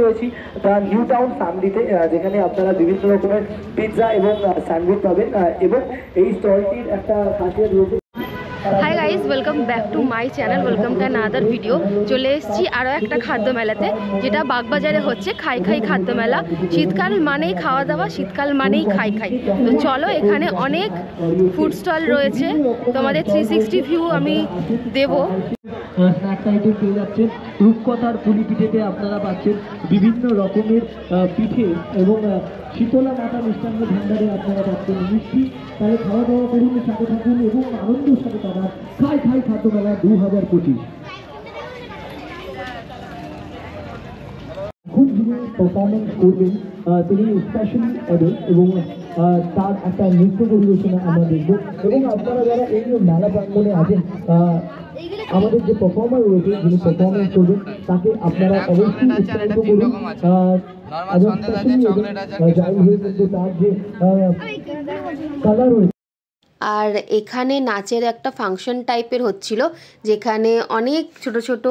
রয়েছি the new town ফ্যামিলিতে, যেখানে আপনারা বিভিন্ন রকমের পিৎজা এবং স্যান্ডউইচ পাবেন এবং এই স্টলটির একটা খাসিয়ত রয়েছে। Hi guys, welcome back to my channel, welcome to another video. চলে এসেছি আরও একটা খাদ্য মেলাতে, যেটা বাগবাজারে হচ্ছে খাই খাই খাদ্য মেলা। শীতকাল মানেই খাওয়া দাওয়া, শীতকাল মানেই খাই খাই। তো চলো, এখানে অনেক ফুড স্টল রয়েছে, তোমাদের 360 ভিউ আমি দেবো। স্ন্যাক্স আইটেম পেয়ে যাচ্ছেন, রূপকথার পুলি পিঠেতে আপনারা পাচ্ছেন বিভিন্ন রকমের পিঠে এবং শীতলা মাতা মিষ্টান্ন ভান্ডারে আপনারা পাচ্ছেন মিষ্টি। তাহলে খাওয়া দাওয়া করুন, সাথে থাকুন এবং আনন্দের সাথে কাটান খাই খাই খাদ্য মেলা 2025। খুব যিনি পারফরমেন্স করবেন তিনি স্পেশালি অর্ডার এবং তার একটা নৃত্য পরিবেশনা আমরা দেখব। এবং আপনারা যারা এই মেলা প্রাঙ্গণে আছেন, আমাদের যে পারফর্মার রয়েছে যিনি পারফরমেন্স করবেন তাকে আপনারা অবশ্যই উৎসাহিত করুন। আর এখানে নাচের একটা ফাংশন টাইপের হচ্ছিল, যেখানে অনেক ছোট ছোট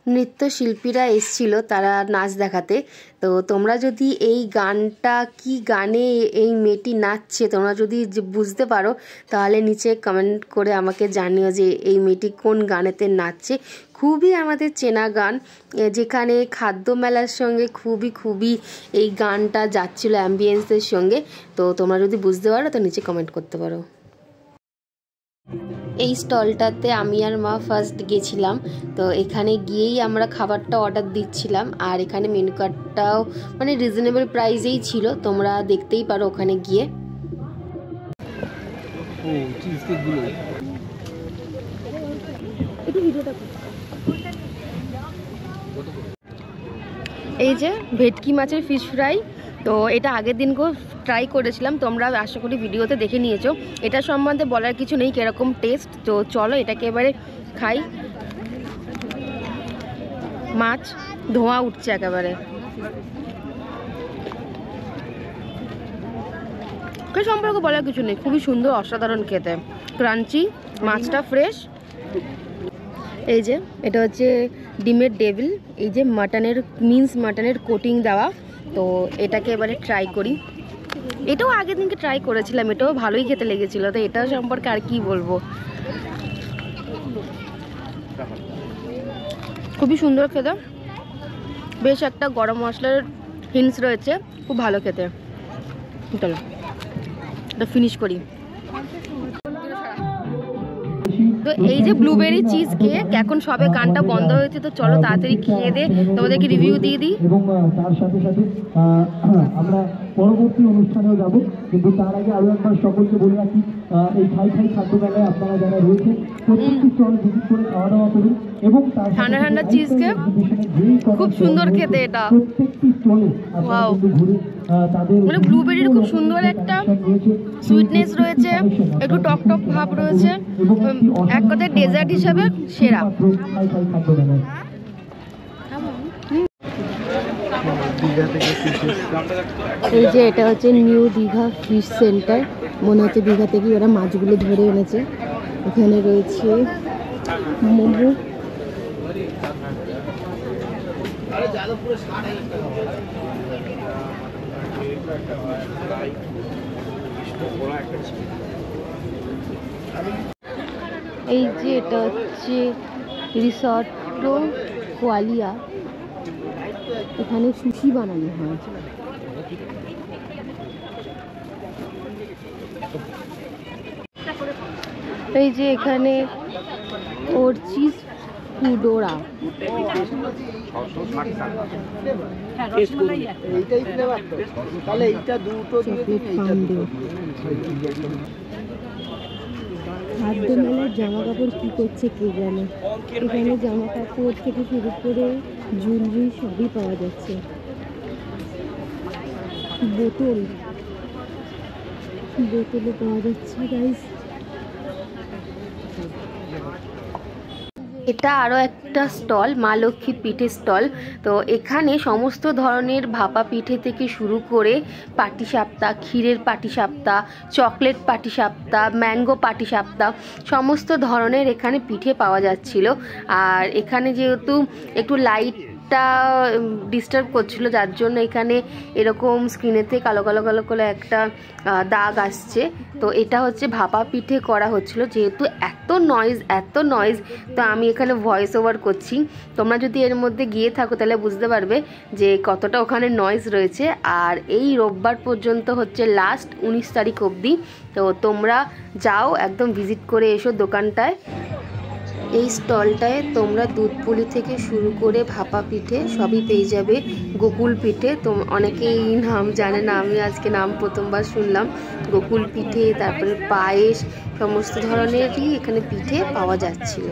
নৃত্যশিল্পীরা এসছিল তারা নাচ দেখাতে। তো তোমরা যদি এই গানটা, কি গানে এই মেয়েটি নাচছে, তোমরা যদি বুঝতে পারো তাহলে নিচে কমেন্ট করে আমাকে জানিও যে এই মেয়েটি কোন গানেতে নাচছে। খুবই আমাদের চেনা গান, যেখানে খাদ্য মেলার সঙ্গে খুবই এই গানটা যাচ্ছিলো অ্যাম্বিয়েন্সের সঙ্গে। তো তোমরা যদি বুঝতে পারো তো নিচে কমেন্ট করতে পারো। এই স্টলটাতে আমি আর মা ফার্স্ট গেছিলাম, তো এখানে গিয়েই আমরা খাবারটা অর্ডার দিচ্ছিলাম। আর এখানে মেনু কার্ডটাও মানে রিজনেবল প্রাইসেই ছিল, তোমরা দেখতেই পারো ওখানে গিয়ে। এই যে ভেটকি মাছের ফিশ ফ্রাই, তো এটা আগের দিনকেও ট্রাই করেছিলাম, তোমরা আশা করি ভিডিওতে দেখে নিয়েছো। এটা সম্বন্ধে বলার কিছু নেই কিরকম টেস্ট। তো চলো এটাকে এবারে খাই। মাছ ধোঁয়া উঠছে একেবারে। সম্পর্কে বলার কিছু নেই, খুবই সুন্দর, অসাধারণ খেতে, ক্রাঞ্চি, মাছটা ফ্রেশ। এই যে এটা হচ্ছে ডিমের ডেভিল, এই যে মাটনের কোটিং দেওয়া। তো এটাকে এবারে ট্রাই করি। এটাও আগের দিনকে ট্রাই করেছিলাম, এটাও ভালোই খেতে লেগেছিল। তো এটা সম্পর্কে আর কি বলবো, খুবই সুন্দর খেতে, বেশ একটা গরম মশলার হিন্টস রয়েছে, খুব ভালো খেতে। চলো এটা ফিনিশ করি। তো এই যে ব্লুবেরি চিজ কেক, এখন সবে গানটা বন্ধ হয়েছে, তো চলো তাড়াতাড়ি খেয়ে দে, তোমাদেরকে রিভিউ দিয়ে দিই। এবং তার সাথে সাথে আমরা পরবর্তী অনুষ্ঠানেও যাব, কিন্তু তার আগে আরো একবার সকলকে বলে রাখি, এই খাই খাই খাদ্য মেলায় আপনারা যারা রয়েছেন প্রত্যেকটি স্টল ভিজিট করে খাওয়া দাওয়া করুন। এবং ঠান্ডা ঠান্ডা চিজ কেক খুব সুন্দর খেতে, এটা প্রত্যেকটি স্টলে আপনারা কিন্তু ঘুরে তাদের মানে ব্লুবেরির খুব সুন্দর একটা সুইটনেস রয়েছে, একটু টক টক ভাব রয়েছে, এক কথায় ডেজার্ট হিসাবে সেরা। এই যে এটা হচ্ছে নিউ দীঘা ফিশ সেন্টার, মনে হচ্ছে দীঘা থেকে ওরা মাছগুলো ধরে এনেছে। এখানে রয়েছে মোমো, এই যে এটা হচ্ছে রিসর্ট কোয়ালিয়া, এখানে সুশি বানানো হয়। এই যে এখানে অর্চিস ফুডোরা, খাদ্য মেলার জামা কাপড় কি করছে কে জানে। এখানে জামা কাপড় থেকে শুরু করে জুয়েলারি সবই পাওয়া যাচ্ছে। বোতলও পাওয়া যাচ্ছে গাইস। এটা আরও একটা স্টল, মা লক্ষ্মী পিঠে স্টল। তো এখানে সমস্ত ধরনের ভাপা পিঠে থেকে শুরু করে পাটিসাপটা, ক্ষীরের পাটিসাপটা, চকলেট পাটিসাপটা, ম্যাঙ্গো পাটিসাপটা, সমস্ত ধরনের এখানে পিঠে পাওয়া যাচ্ছিল। আর এখানে যেহেতু একটু লাইট লাইটটা ডিস্টার্ব করছিল, যার জন্য এখানে এরকম স্ক্রিনেতে কালো কালো কালো করে একটা দাগ আসছে। তো এটা হচ্ছে ভাপা পিঠে করা হচ্ছিল, যেহেতু এত নয়েজ, তো আমি এখানে ভয়েস ওভার করছি। তোমরা যদি এর মধ্যে গিয়ে থাকো তাহলে বুঝতে পারবে যে কতটা ওখানে নয়েজ রয়েছে। আর এই রোববার পর্যন্ত হচ্ছে লাস্ট 19 তারিখ অবধি, তো তোমরা যাও একদম ভিজিট করে এসো দোকানটায়। এই স্টলটায় তোমরা দুধ পুলি থেকে শুরু করে ভাপা পিঠে সবই পেয়ে যাবে। গোকুল পিঠে তো অনেকেই নাম জানে না, আমি আজকে নাম প্রথমবার শুনলাম। গোকুল পিঠে, তারপরে পায়েস, সমস্ত ধরনেরই এখানে পিঠে পাওয়া যাচ্ছিল।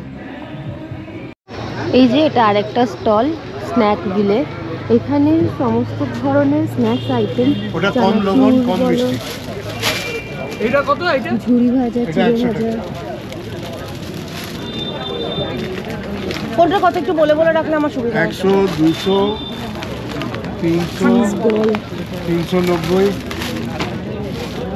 এই যে এটা আরেকটা স্টল, স্ন্যাক বিলে। এখানে সমস্ত ধরনের স্ন্যাক্স আইটেম, ঝুড়ি ভাজা, চিড়ে ভাজা। কোনটা কত একটু বলে রাখলে আমার সুবিধা। 100, 200, 300, 390,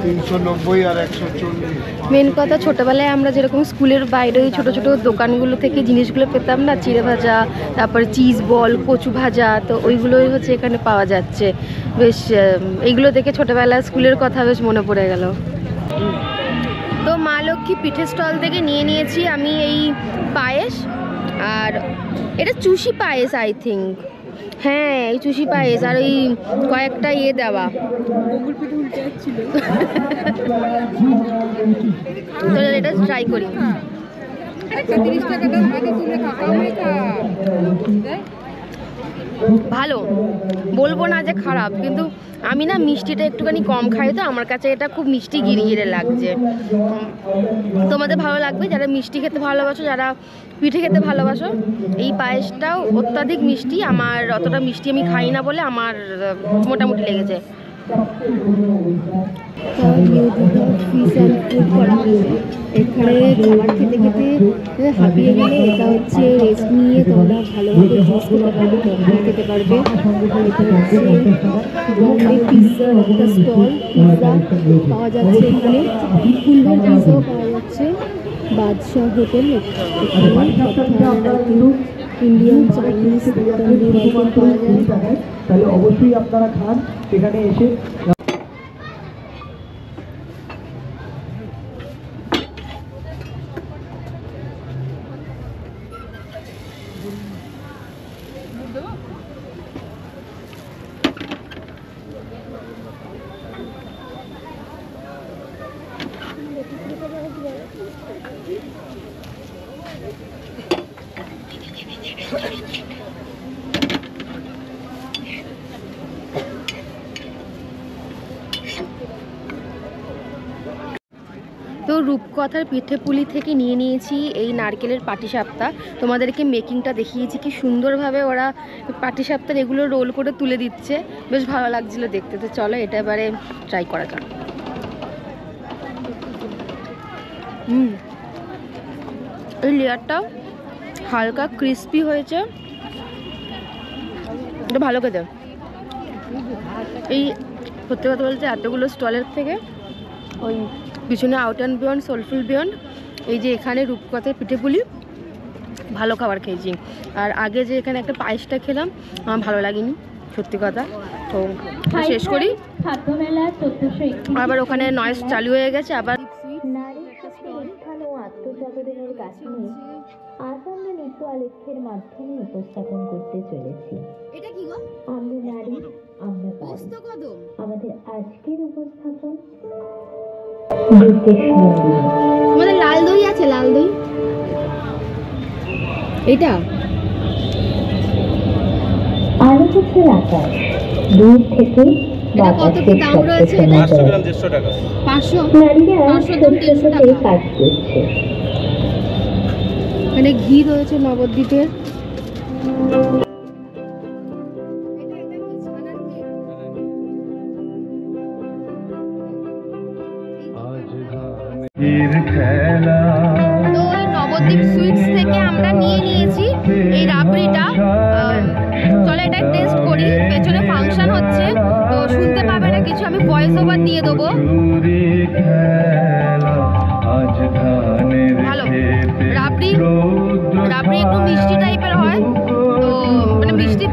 390 আর 140। মেন কথা, ছোটবেলায় আমরা যেরকম স্কুলের বাইরে ওই ছোটো ছোটো দোকানগুলো থেকে জিনিসগুলো পেতাম না, চিড়ে ভাজা, তারপরে চিজ বল, কচু ভাজা, তো ওইগুলোই হচ্ছে এখানে পাওয়া যাচ্ছে। বেশ এইগুলো দেখে ছোটোবেলায় স্কুলের কথা বেশ মনে পড়ে গেল। তো মা লক্ষ্মী পিঠে স্টল থেকে নিয়ে নিয়েছি আমি এই পায়েস, আর এটা চুষি পায়েস আই থিঙ্ক, হ্যাঁ এই চুষি পায়েস, আর ওই কয়েকটা দেওয়া তো এটা ট্রাই করি। ভালো, বলবো না যে খারাপ, কিন্তু আমি না মিষ্টিটা একটুখানি কম খাই, তো আমার কাছে এটা খুব মিষ্টি গিরে লাগছে। তোমাদের ভালো লাগবে যারা মিষ্টি খেতে ভালোবাসো, যারা পিঠে খেতে ভালোবাসো। এই পায়েসটাও অত্যাধিক মিষ্টি, আমার অতটা মিষ্টি আমি খাই না বলে আমার মোটামুটি লেগেছে। এখানে খাবার খেতে খেতে হাঁপিয়ে গেলে এটা হচ্ছে রেস্ট নিয়ে তোমরা ভালোভাবে জুস খেতে পারবে, পপকর্ন খেতে পারবে। এটা হচ্ছে পিৎজা একটা স্টল, পিৎজা পাওয়া যাচ্ছে এখানে, ফুলভার পিৎজাও পাওয়া যাচ্ছে, বাদশাহ হোটেল। এখানে ইন্ডিয়ান, চাইনিজ, তন্দুরি আইটেম পাওয়া যায়, তাহলে অবশ্যই আপনারা খান এখানে এসে। তো রূপকথার পিঠেপুলি থেকে নিয়ে নিয়েছি এই নারকেলের পাটিসাপটা। তোমাদেরকে মেকিংটা দেখিয়েছি কি সুন্দরভাবে ওরা পাটিসাপটার এগুলো রোল করে তুলে দিচ্ছে, বেশ ভালো লাগছিল দেখতে। তো চলো এটা এবারে ট্রাই করা যাক। এই লেয়ারটা হালকা ক্রিস্পি হয়েছে, এটা ভালো খেতে। এই সত্যি কথা বলতে এতগুলো স্টলের থেকে ওই পিছনে out and beyond, soulful beyond, এই যে এখানে রূপকথার পিঠেপুলি ভালো খাবার খেয়েছি। আর আগে যে এখানে একটা পায়েসটা খেলাম আমার ভালো লাগেনি সত্যি কথা। তো শেষ করি, আবার ওখানে নয়েজ চালু হয়ে গেছে আবার। আত্মজাগরণের কাহিনী আজ আমরা নিচু আলেখ্যের মাধ্যমে উপস্থাপন করতে চলেছি। আমরা নারী, আমরা পারি। আমাদের আজকের উপস্থাপন আমাদের লাল দই আছে, লাল দই এটা আলো হচ্ছে আকাশ, দূর থেকে বাতাসের শব্দ শোনা যায়। 500 টাকা, 500 নারীরা সত্যি কাজ করছে। মানে ঘি রয়েছে নবদ্বীপের। তো এই নবদ্বীপ সুইটস থেকে আমরা নিয়ে নিয়েছি এই রাবড়িটা। চলো এটা টেস্ট করি। পেছনে ফাংশন হচ্ছে তো শুনতে পাবে না কিছু, আমি ভয়েস ওভার দিয়ে দেবো। ভালো রাবড়ি, রাবড়ি একটু মিষ্টি টাইপের হয়, তো মানে মিষ্টি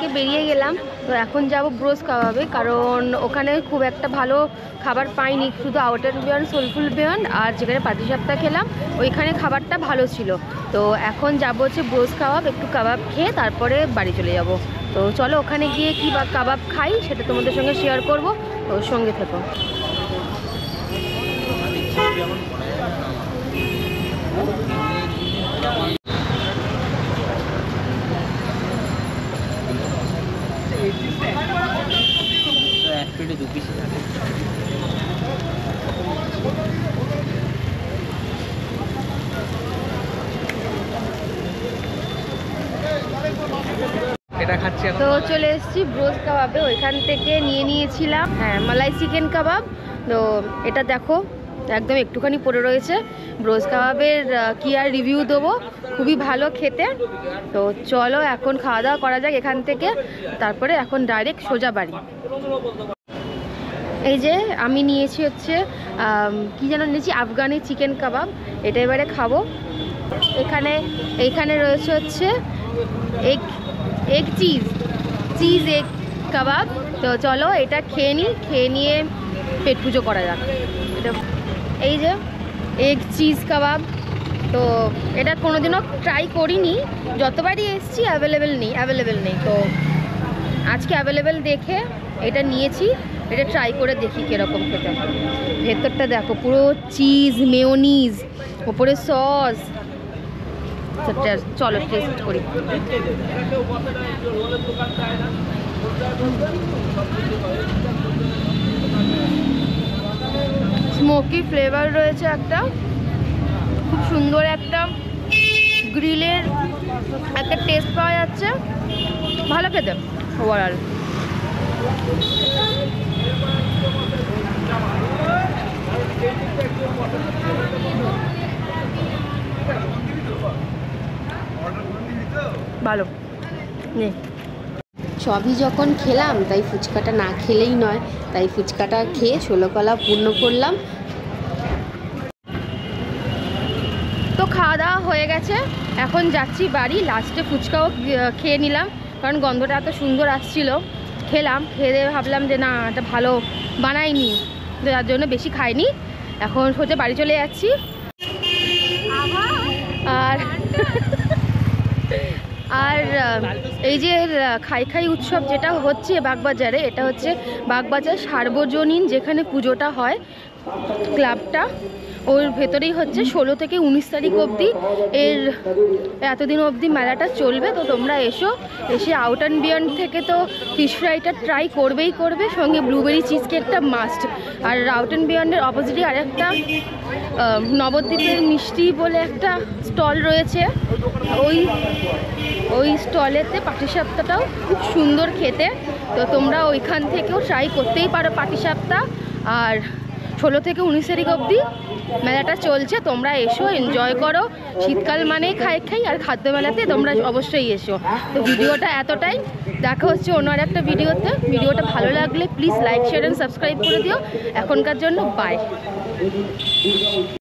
থেকে বেরিয়ে গেলাম। তো এখন যাব ব্রোস কাবাবে, কারণ ওখানে খুব একটা ভালো খাবার পাইনি, শুধু আউটার বিয়ন্ড সোলফুল বিয়ন্ড আর যেখানে পাটিসাপটা খেলাম ওইখানে খাবারটা ভালো ছিল। তো এখন যাব হচ্ছে ব্রোস কাবাব, একটু কাবাব খেয়ে তারপরে বাড়ি চলে যাব। তো চলো ওখানে গিয়ে কী বা কাবাব খাই সেটা তোমাদের সঙ্গে শেয়ার করব, তো সঙ্গে থেকো। এক প্লেটে 2 পিস থাকে। এটা খাচ্ছি। তো চলে এসেছি ব্রোস কাবাবে, ওইখান থেকে নিয়ে নিয়েছিলাম মালাই চিকেন কাবাব। তো এটা দেখো একদম একটুখানি পড়ে রয়েছে। ব্রোস কাবাবের কি আর রিভিউ দেবো, খুবই ভালো খেতে। তো চলো এখন খাওয়া দাওয়া করা যাক এখান থেকে, তারপরে এখন ডাইরেক্ট সোজা বাড়ি। এই যে আমি নিয়েছি হচ্ছে কি যেন নিয়েছি, আফগানি চিকেন কাবাব। এটা এবারে খাবো। এইখানে রয়েছে হচ্ছে এগ চিজ এগ কাবাব। তো চলো এটা খেয়ে নিয়ে পেট পুজো করা যাক। এটা এই যে এগ চিজ কাবাব। তো এটা কোনোদিনও ট্রাই করিনি, যতবারই এসেছি অ্যাভেলেবেল নেই। তো আজকে অ্যাভেলেবেল দেখে এটা নিয়েছি, এটা ট্রাই করে দেখি কীরকম খেতে। ভেতরটা দেখো পুরো চিজ, মেয়োনিজ, ওপরে সস। চলো টেস্ট করি। স্মোকি ফ্লেভার রয়েছে একটা, খুব সুন্দর একটা গ্রিলের একটা টেস্ট পাওয়া যাচ্ছে, ভালো খেতে ওভারঅল। ভালো নেই। সবই যখন খেলাম তাই ফুচকাটা না খেলেই নয়, তাই ফুচকাটা খেয়ে 16 কলা পূর্ণ করলাম। তো খাওয়া দাওয়া হয়ে গেছে, এখন যাচ্ছি বাড়ি। লাস্টে ফুচকাও খেয়ে নিলাম, কারণ গন্ধটা এত সুন্দর আসছিল। খেলাম, খেয়ে ভাবলাম যে না এটা ভালো বানাইনি, যার জন্য বেশি খাইনি। এখন সোজা বাড়ি চলে যাচ্ছি। আর এই যে খাই উৎসব যেটা হচ্ছে বাগবাজারে, এটা হচ্ছে বাগবাজার সার্বজনীন যেখানে পুজোটা হয় ক্লাবটা, ওর ভেতরেই হচ্ছে 16 থেকে 19 তারিখ অবধি এতদিন অবধি মেলাটা চলবে। তো তোমরা এসে আউট অ্যান্ড বিয়ন্ড থেকে তো ফিশ ফ্রাইটা ট্রাই করবে, সঙ্গে ব্লুবেরি চিজ কেকটা মাস্ট। আর আউট অ্যান্ড বিয়ন্ডের অপোজিটে আরেকটা নবদ্বীপের মিষ্টি বলে একটা স্টল রয়েছে, ওই স্টলেতে পাটিসাপটাটাও খুব সুন্দর খেতে। তো তোমরা ওইখান থেকেও ট্রাই করতেই পারো পাটিসাপটা। আর 16 থেকে 19 তারিখ অবধি মেলাটা চলছে, তোমরা এসো, এনজয় করো। শীতকাল মানেই খাই আর খাদ্য মেলাতে তোমরা অবশ্যই এসো। তো ভিডিওটা এতটাই, দেখা হচ্ছে অন্য আর একটা ভিডিওতে। ভিডিওটা ভালো লাগলে please like, share and subscribe করে দিও। এখনকার জন্য বাই।